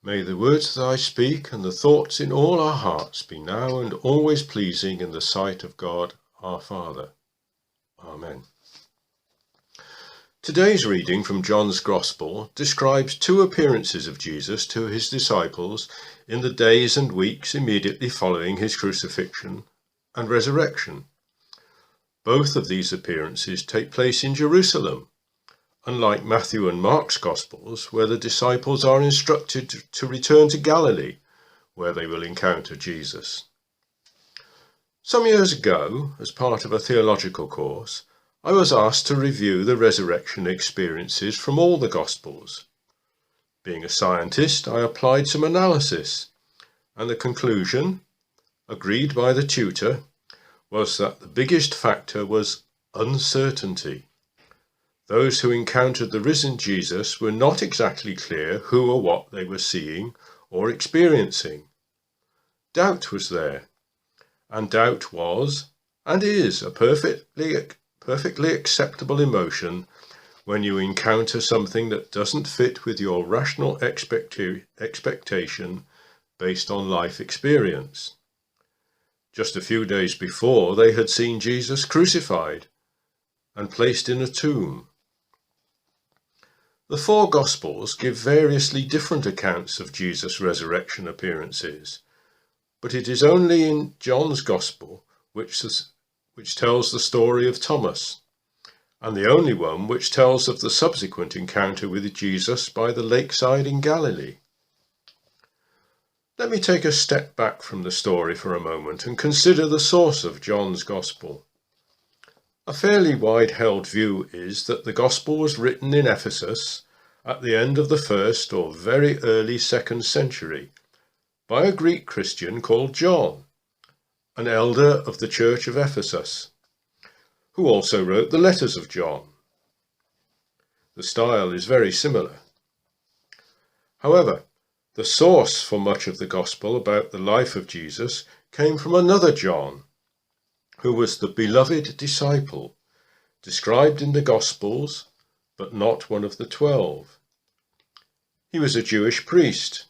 May the words that I speak and the thoughts in all our hearts be now and always pleasing in the sight of God our Father. Amen. Today's reading from John's Gospel describes two appearances of Jesus to his disciples in the days and weeks immediately following his crucifixion and resurrection. Both of these appearances take place in Jerusalem, unlike Matthew and Mark's Gospels, where the disciples are instructed to return to Galilee, where they will encounter Jesus. Some years ago, as part of a theological course, I was asked to review the resurrection experiences from all the Gospels. Being a scientist, I applied some analysis, and the conclusion, agreed by the tutor, was that the biggest factor was uncertainty. Those who encountered the risen Jesus were not exactly clear who or what they were seeing or experiencing. Doubt was there, and doubt was and is a perfectly acceptable emotion when you encounter something that doesn't fit with your rational expectation based on life experience. Just a few days before, they had seen Jesus crucified and placed in a tomb. The four Gospels give variously different accounts of Jesus' resurrection appearances, but it is only in John's Gospel which tells the story of Thomas, and the only one which tells of the subsequent encounter with Jesus by the lakeside in Galilee. Let me take a step back from the story for a moment and consider the source of John's Gospel. A fairly wide-held view is that the Gospel was written in Ephesus at the end of the 1st or very early 2nd century by a Greek Christian called John, an elder of the Church of Ephesus, who also wrote the letters of John. The style is very similar. However, the source for much of the Gospel about the life of Jesus came from another John, who was the beloved disciple, described in the Gospels, but not one of the 12. He was a Jewish priest,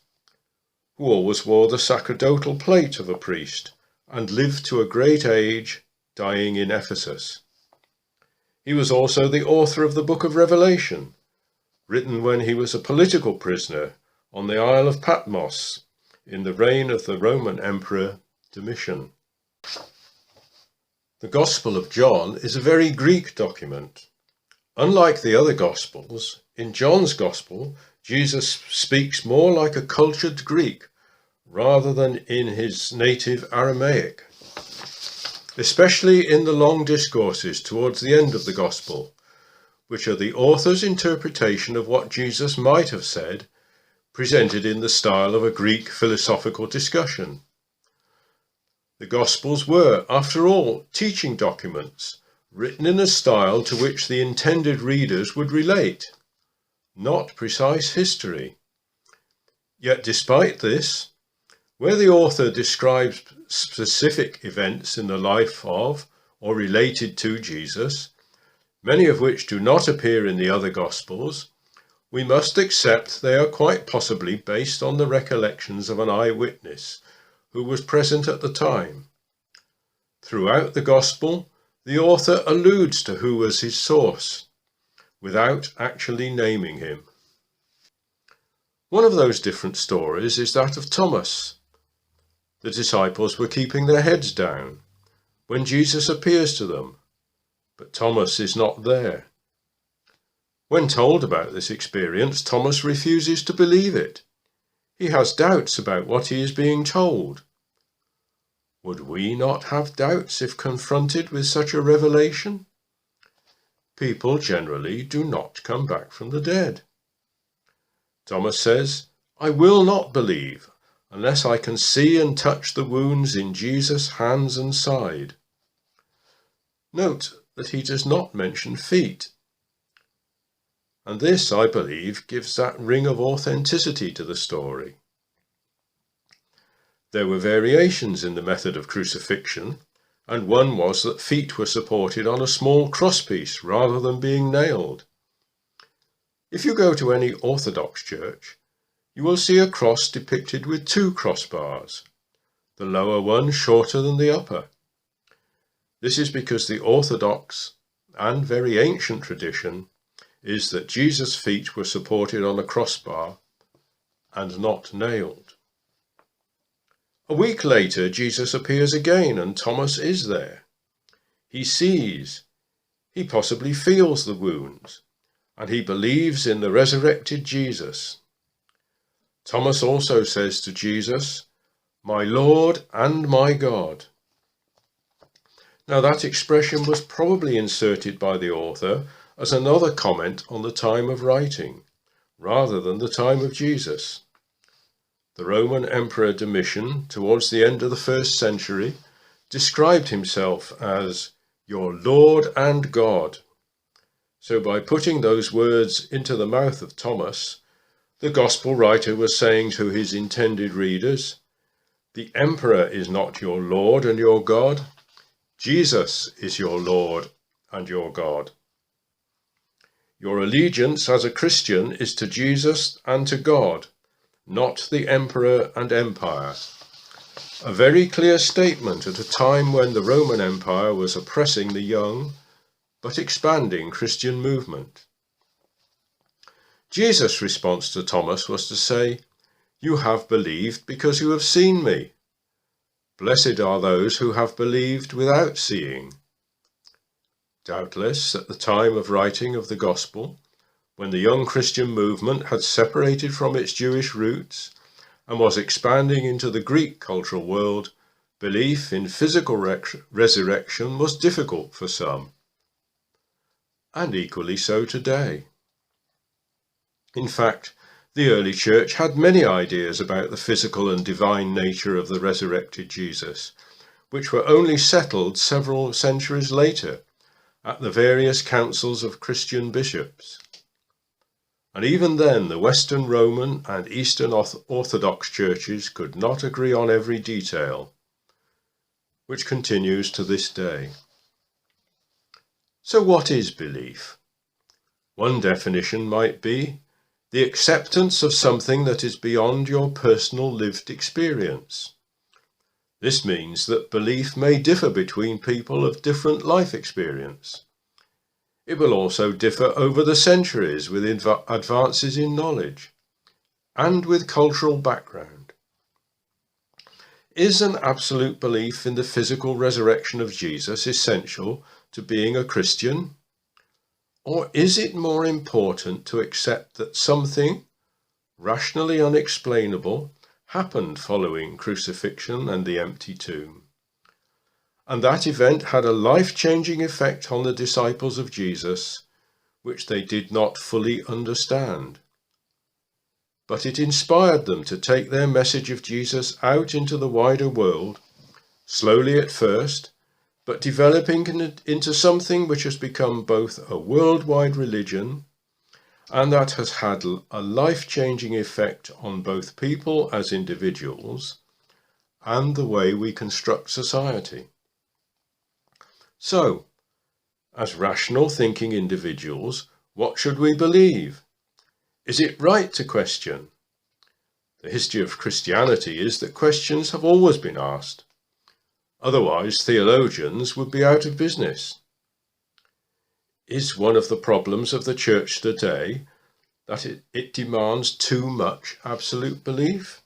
who always wore the sacerdotal plate of a priest, and lived to a great age, dying in Ephesus. He was also the author of the book of Revelation, written when he was a political prisoner on the Isle of Patmos in the reign of the Roman Emperor Domitian. The Gospel of John is a very Greek document. Unlike the other Gospels, in John's Gospel, Jesus speaks more like a cultured Greek rather than in his native Aramaic, especially in the long discourses towards the end of the Gospel, which are the author's interpretation of what Jesus might have said, presented in the style of a Greek philosophical discussion. The Gospels were, after all, teaching documents, written in a style to which the intended readers would relate, not precise history. Yet despite this, where the author describes specific events in the life of or related to Jesus, many of which do not appear in the other Gospels, we must accept they are quite possibly based on the recollections of an eyewitness who was present at the time. Throughout the Gospel, the author alludes to who was his source, without actually naming him. One of those different stories is that of Thomas. The disciples were keeping their heads down when Jesus appears to them, but Thomas is not there. When told about this experience, Thomas refuses to believe it. He has doubts about what he is being told. Would we not have doubts if confronted with such a revelation? People generally do not come back from the dead. Thomas says, "I will not believe unless I can see and touch the wounds in Jesus' hands and side." Note that he does not mention feet. And this, I believe, gives that ring of authenticity to the story. There were variations in the method of crucifixion, and one was that feet were supported on a small crosspiece rather than being nailed. If you go to any Orthodox church, you will see a cross depicted with 2 crossbars, the lower one shorter than the upper. This is because the orthodox and very ancient tradition is that Jesus' feet were supported on a crossbar and not nailed. A week later, Jesus appears again, and Thomas is there. He sees, he possibly feels the wounds, and he believes in the resurrected Jesus. Thomas also says to Jesus, "My Lord and my God." Now that expression was probably inserted by the author as another comment on the time of writing, rather than the time of Jesus. The Roman Emperor Domitian, towards the end of the 1st century, described himself as your Lord and God. So by putting those words into the mouth of Thomas, the Gospel writer was saying to his intended readers, the Emperor is not your Lord and your God, Jesus is your Lord and your God. Your allegiance as a Christian is to Jesus and to God, not the emperor and empire. A very clear statement at a time when the Roman Empire was oppressing the young but expanding Christian movement. Jesus' response to Thomas was to say, "You have believed because you have seen me. Blessed are those who have believed without seeing." Doubtless, at the time of writing of the Gospel, when the young Christian movement had separated from its Jewish roots and was expanding into the Greek cultural world, belief in physical resurrection was difficult for some, and equally so today. In fact, the early church had many ideas about the physical and divine nature of the resurrected Jesus, which were only settled several centuries later at the various councils of Christian bishops. And even then, the Western Roman and Eastern Orthodox churches could not agree on every detail, which continues to this day. So what is belief? One definition might be the acceptance of something that is beyond your personal lived experience. This means that belief may differ between people of different life experience. It will also differ over the centuries with advances in knowledge and with cultural background. Is an absolute belief in the physical resurrection of Jesus essential to being a Christian? Or is it more important to accept that something rationally unexplainable happened following crucifixion and the empty tomb, and that event had a life-changing effect on the disciples of Jesus, which they did not fully understand? But it inspired them to take their message of Jesus out into the wider world, slowly at first, but developing into something which has become both a worldwide religion and that has had a life-changing effect on both people as individuals and the way we construct society. So, as rational thinking individuals, what should we believe? Is it right to question? The history of Christianity is that questions have always been asked. Otherwise, theologians would be out of business. Is one of the problems of the church today that it demands too much absolute belief?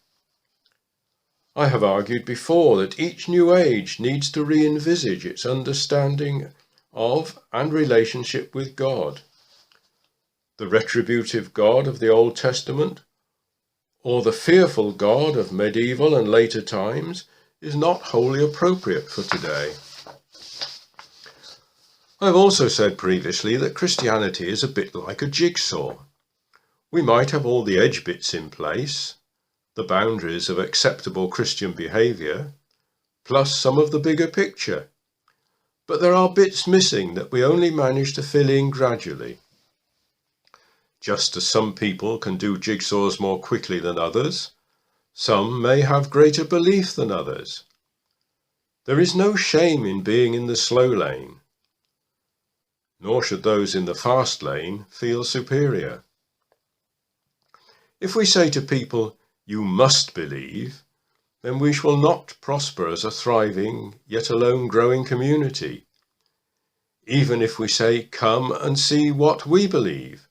I have argued before that each new age needs to re-envisage its understanding of and relationship with God. The retributive God of the Old Testament, or the fearful God of medieval and later times, is not wholly appropriate for today. I've also said previously that Christianity is a bit like a jigsaw. We might have all the edge bits in place, the boundaries of acceptable Christian behaviour, plus some of the bigger picture. But there are bits missing that we only manage to fill in gradually. Just as some people can do jigsaws more quickly than others, some may have greater belief than others. There is no shame in being in the slow lane, nor should those in the fast lane feel superior. If we say to people, "You must believe," then we shall not prosper as a thriving, yet alone growing community. Even if we say, "Come and see what we believe,"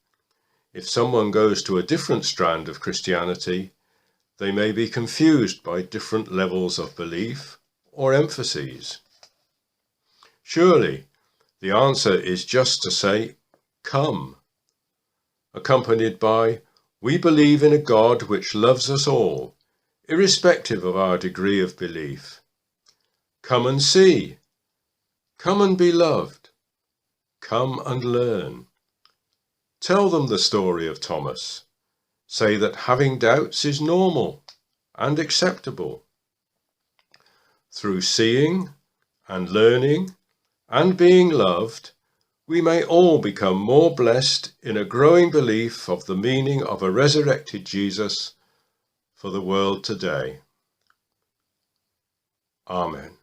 if someone goes to a different strand of Christianity, they may be confused by different levels of belief or emphases. Surely, the answer is just to say, "Come," accompanied by, "We believe in a God which loves us all, irrespective of our degree of belief. Come and see. Come and be loved. Come and learn." Tell them the story of Thomas. Say that having doubts is normal and acceptable. Through seeing and learning and being loved, we may all become more blessed in a growing belief of the meaning of a resurrected Jesus for the world today. Amen.